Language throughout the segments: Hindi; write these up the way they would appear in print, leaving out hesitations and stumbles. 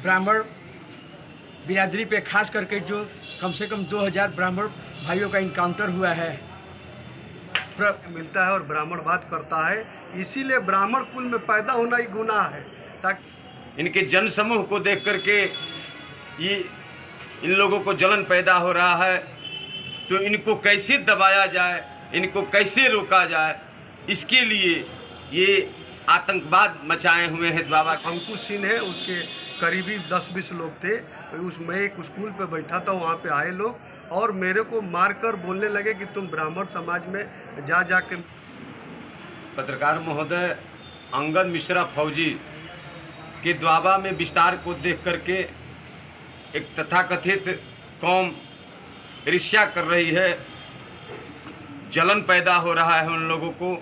ब्राह्मण बिरादरी पे खास करके जो कम से कम 2000 ब्राह्मण भाइयों का इनकाउंटर हुआ है मिलता है और ब्राह्मणवाद करता है। इसीलिए ब्राह्मण कुल में पैदा होना ही गुनाह है। ताकि इनके जन समूह को देख करके ये इन लोगों को जलन पैदा हो रहा है, तो इनको कैसे दबाया जाए, इनको कैसे रोका जाए, इसके लिए ये आतंकवाद मचाए हुए हैं। बाबा अंकुश सिंह है, उसके करीबी 10-20 लोग थे। मैं एक स्कूल पे बैठा था, वहाँ पे आए लोग और मेरे को मारकर बोलने लगे कि तुम ब्राह्मण समाज में जा के। पत्रकार महोदय अंगद मिश्रा फौजी के द्वाबा में विस्तार को देख करके एक तथाकथित कौम ईर्ष्या कर रही है, जलन पैदा हो रहा है उन लोगों को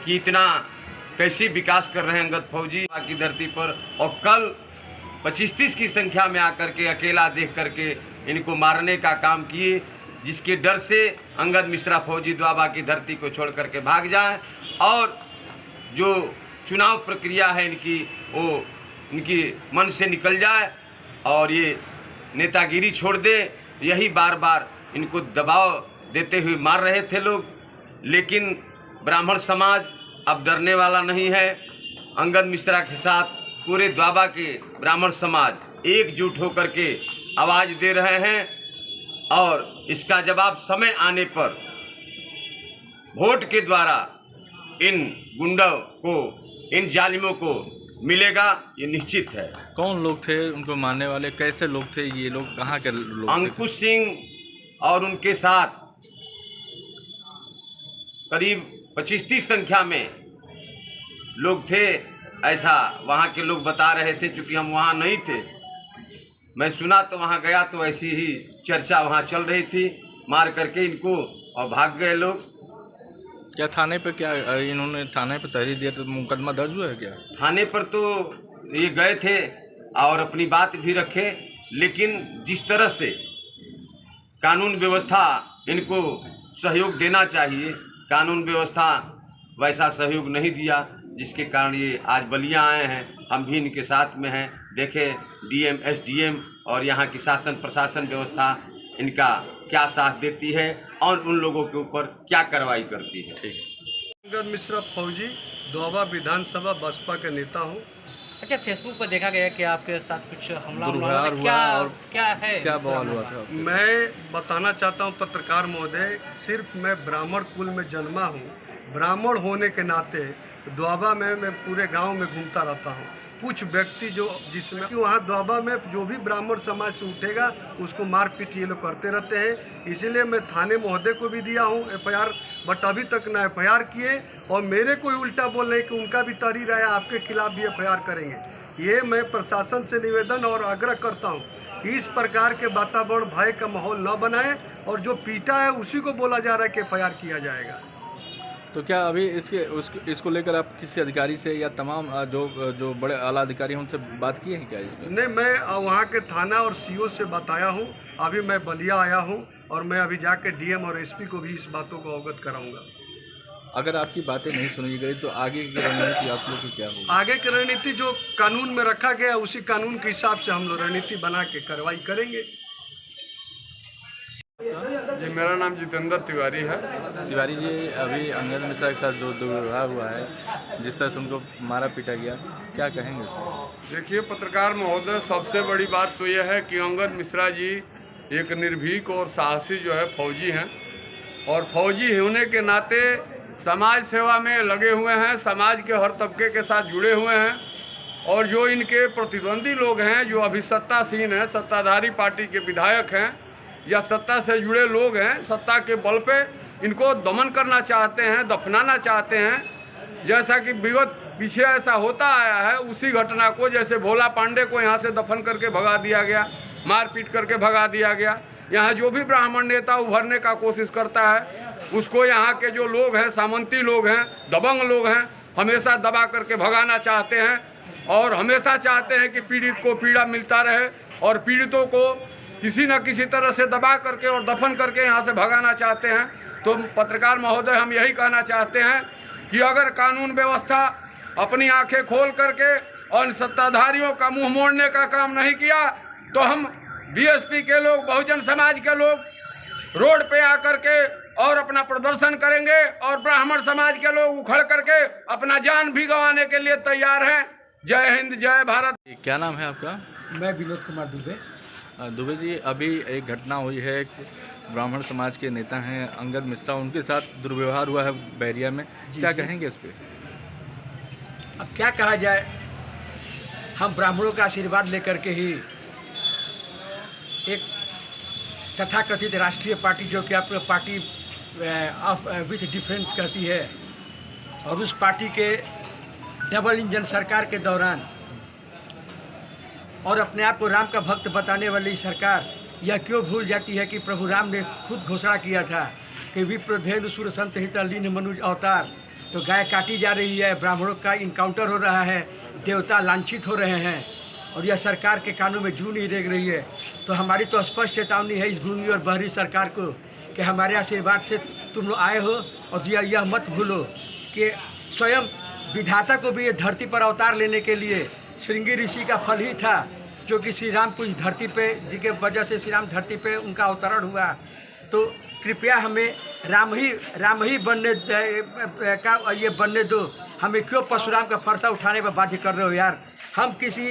कि इतना कैसे विकास कर रहे हैं अंगद फौजी की धरती पर, और कल 25-30 की संख्या में आकर के अकेला देख करके इनको मारने का काम किए, जिसके डर से अंगद मिश्रा फौजी द्वाबा की धरती को छोड़ करके भाग जाएं और जो चुनाव प्रक्रिया है इनकी वो इनकी मन से निकल जाए और ये नेतागिरी छोड़ दे। यही बार बार इनको दबाव देते हुए मार रहे थे लोग, लेकिन ब्राह्मण समाज अब डरने वाला नहीं है। अंगद मिश्रा के साथ पूरे द्वाबा के ब्राह्मण समाज एकजुट होकर के आवाज़ दे रहे हैं और इसका जवाब समय आने पर वोट के द्वारा इन गुंडों को, इन जालिमों को मिलेगा, ये निश्चित है। कौन लोग थे उनको मारने वाले, कैसे लोग थे ये लोग, कहाँ के लोग थे? अंकुश सिंह और उनके साथ करीब 25-30 संख्या में लोग थे, ऐसा वहाँ के लोग बता रहे थे। चूँकि हम वहाँ नहीं थे, मैं सुना तो वहाँ गया तो ऐसी ही चर्चा वहाँ चल रही थी। मार करके इनको और भाग गए लोग। क्या थाने पे, क्या इन्होंने थाने पे तहरीर दिया तो मुकदमा दर्ज हुआ है क्या? थाने पर तो ये गए थे और अपनी बात भी रखे, लेकिन जिस तरह से कानून व्यवस्था इनको सहयोग देना चाहिए, कानून व्यवस्था वैसा सहयोग नहीं दिया, जिसके कारण ये आज बलिया आए हैं। हम भी इनके साथ में हैं। देखें डीएम, एसडीएम और यहाँ की शासन प्रशासन व्यवस्था इनका क्या साथ देती है और उन लोगों के ऊपर क्या कार्रवाई करती है। ठीक है। अंगद मिश्रा फौजी, द्वाबा विधानसभा बसपा के नेता हूँ। अच्छा, फेसबुक पर देखा गया कि आपके साथ कुछ हमला दुर्व्यवहार हुआ और क्या है, क्या बवाल हुआ था? मैं बताना चाहता हूँ पत्रकार महोदय, सिर्फ मैं ब्राह्मण कुल में जन्मा हूँ। ब्राह्मण होने के नाते द्वाबा में मैं पूरे गांव में घूमता रहता हूँ। कुछ व्यक्ति जो जिसमें कि वहाँ द्वाबा में जो भी ब्राह्मण समाज से उठेगा उसको मारपीट ये लोग करते रहते हैं। इसीलिए मैं थाने महोदय को भी दिया हूँ FIR, बट अभी तक ना FIR किए और मेरे को उल्टा बोल रहे कि उनका भी तहरीर आया, आपके खिलाफ भी FIR करेंगे। ये मैं प्रशासन से निवेदन और आग्रह करता हूँ, इस प्रकार के वातावरण भय का माहौल न बनाए और जो पीटा है उसी को बोला जा रहा है कि FIR किया जाएगा। तो क्या अभी इसको लेकर आप किसी अधिकारी से या तमाम जो बड़े आला अधिकारी हैं उनसे बात की है क्या इस पर? नहीं, मैं वहाँ के थाना और CO से बताया हूँ। अभी मैं बलिया आया हूँ और मैं अभी जाके DM और SP को भी इस बातों को अवगत कराऊंगा। अगर आपकी बातें नहीं सुनी गई तो आगे की रणनीति आप लोग की क्या होगी? आगे की रणनीति जो कानून में रखा गया उसी कानून के हिसाब से हम लोग रणनीति बना के कार्रवाई करेंगे। जी, मेरा नाम जितेंद्र तिवारी है। तिवारी जी, अभी अंगद मिश्रा के साथ जो दुर्व्यवहार हुआ है, जिस तरह से उनको मारा पीटा गया, क्या कहेंगे उसको? देखिए पत्रकार महोदय, सबसे बड़ी बात तो यह है कि अंगद मिश्रा जी एक निर्भीक और साहसी जो है फौजी हैं और फौजी होने के नाते समाज सेवा में लगे हुए हैं, समाज के हर तबके के साथ जुड़े हुए हैं। और जो इनके प्रतिद्वंदी लोग हैं, जो अभी सत्तासीन हैं, सत्ताधारी पार्टी के विधायक हैं या सत्ता से जुड़े लोग हैं, सत्ता के बल पे इनको दमन करना चाहते हैं, दफनाना चाहते हैं। जैसा कि विगत पीछे ऐसा होता आया है, उसी घटना को, जैसे भोला पांडे को यहाँ से दफन करके भगा दिया गया, मारपीट करके भगा दिया गया। यहाँ जो भी ब्राह्मण नेता उभरने का कोशिश करता है उसको यहाँ के जो लोग हैं, सामंती लोग हैं, दबंग लोग हैं, हमेशा दबा करके भगाना चाहते हैं और हमेशा चाहते हैं कि पीड़ित को पीड़ा मिलता रहे और पीड़ितों को किसी न किसी तरह से दबा करके और दफन करके यहाँ से भगाना चाहते हैं। तो पत्रकार महोदय, हम यही कहना चाहते हैं कि अगर कानून व्यवस्था अपनी आंखें खोल करके और सत्ताधारियों का मुंह मोड़ने का काम नहीं किया तो हम बीएसपी के लोग, बहुजन समाज के लोग रोड पे आकर के और अपना प्रदर्शन करेंगे और ब्राह्मण समाज के लोग उखड़ करके अपना जान भी गंवाने के लिए तैयार हैं। जय हिंद, जय भारत। क्या नाम है आपका? मैं विनोद कुमार दुबे। दुबे जी, अभी एक घटना हुई है, एक ब्राह्मण समाज के नेता हैं अंगद मिश्रा, उनके साथ दुर्व्यवहार हुआ है बैरिया में, क्या कहेंगे इस पे? अब क्या कहा जाए, हम ब्राह्मणों का आशीर्वाद लेकर के ही एक तथाकथित राष्ट्रीय पार्टी, जो कि अपनी पार्टी ऑफ विथ डिफरेंस कहती है, और उस पार्टी के डबल इंजन सरकार के दौरान और अपने आप को राम का भक्त बताने वाली सरकार यह क्यों भूल जाती है कि प्रभु राम ने खुद घोषणा किया था कि विप्रधेनु सुर संत हित लीन मनुज अवतार। तो गाय काटी जा रही है, ब्राह्मणों का इनकाउंटर हो रहा है, देवता लांछित हो रहे हैं, और यह सरकार के कानों में जू नहीं रेंग रही है। तो हमारी तो स्पष्ट चेतावनी है इस गूंगी और बहरी सरकार को कि हमारे आशीर्वाद से तुम लोग आए हो, और यह मत भूलो कि स्वयं विधाता को भी ये धरती पर अवतार लेने के लिए श्रृंगी ऋषि का फल ही था, जो कि श्री राम को इस धरती पे, जिसके वजह से श्री राम धरती पे उनका अवतरण हुआ। तो कृपया हमें राम ही बनने का ये बनने दो, हमें क्यों परशुराम का फरसा उठाने पर बाध्य कर रहे हो यार। हम किसी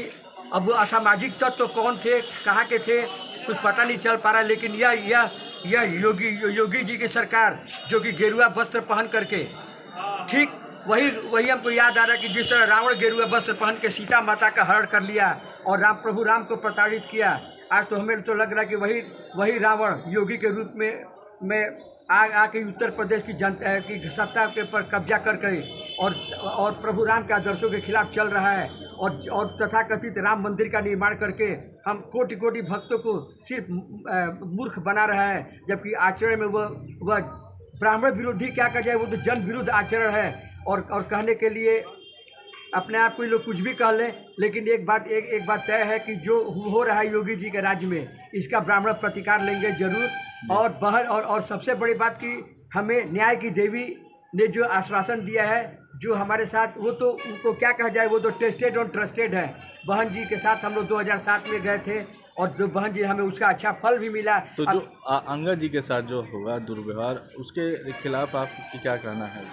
अब असामाजिक तत्व कौन थे, कहाँ के थे, कुछ पता नहीं चल पा रहा। लेकिन यह योगी जी की सरकार, जो कि गेरुआ वस्त्र पहन करके, ठीक वही हमको याद आ रहा है कि जिस तरह रावण गेरुआ वस्त्र पहन के सीता माता का हरण कर लिया और प्रभु राम को प्रताड़ित किया, आज तो हमें तो लग रहा है कि वही रावण योगी के रूप में आके उत्तर प्रदेश की जनता की सत्ता के पर कब्जा करके और प्रभु राम के आदर्शों के खिलाफ चल रहा है, और तथाकथित राम मंदिर का निर्माण करके हम कोटि कोटि भक्तों को सिर्फ मूर्ख बना रहा है, जबकि आचरण में वह ब्राह्मण विरोधी क्या कहा जाए, वो तो जन विरुद्ध आचरण है। और कहने के लिए अपने आप को लोग कुछ भी कह लें, लेकिन एक बात तय है कि जो हो रहा है योगी जी के राज्य में, इसका ब्राह्मण प्रतिकार लेंगे जरूर। और सबसे बड़ी बात कि हमें न्याय की देवी ने जो आश्वासन दिया है, जो हमारे साथ, वो तो उनको क्या कहा जाए, वो तो टेस्टेड और ट्रस्टेड है। बहन जी के साथ हम लोग 2007 में गए थे, और जो बहन जी हमें उसका अच्छा फल भी मिला। तो जो अंगद जी के साथ जो हुआ दुर्व्यवहार, उसके खिलाफ आपकी क्या कहना है?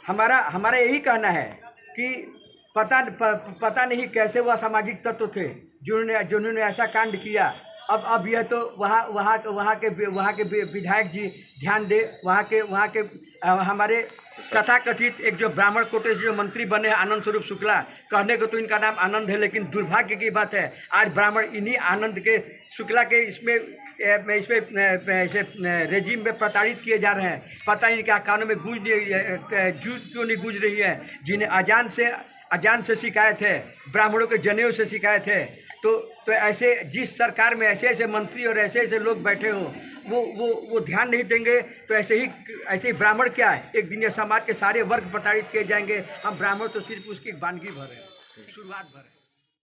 हमारा यही कहना है कि पता नहीं कैसे वह सामाजिक तत्व थे जिन्होंने ऐसा कांड किया। अब यह तो वहाँ के विधायक जी ध्यान दे, वहाँ के हमारे तथाकथित एक जो ब्राह्मण कोटे से जो मंत्री बने हैं आनंद स्वरूप शुक्ला, कहने को तो इनका नाम आनंद है, लेकिन दुर्भाग्य की बात है आज ब्राह्मण इन्हीं आनंद के शुक्ला के इसमें रेजिम में प्रताड़ित किए जा रहे हैं। पता नहीं क्या कानों में गूंज क्यों नहीं गूंज रही है, जिन्हें अजान से शिकायत है, ब्राह्मणों के जनेऊ से शिकायत है। तो ऐसे जिस सरकार में ऐसे मंत्री और ऐसे लोग बैठे हो, वो ध्यान नहीं देंगे, तो ऐसे ही ब्राह्मण क्या है, एक दिन ये समाज के सारे वर्ग प्रताड़ित किए जाएंगे। हम ब्राह्मण तो सिर्फ उसकी वानगी भर है, शुरुआत भर है।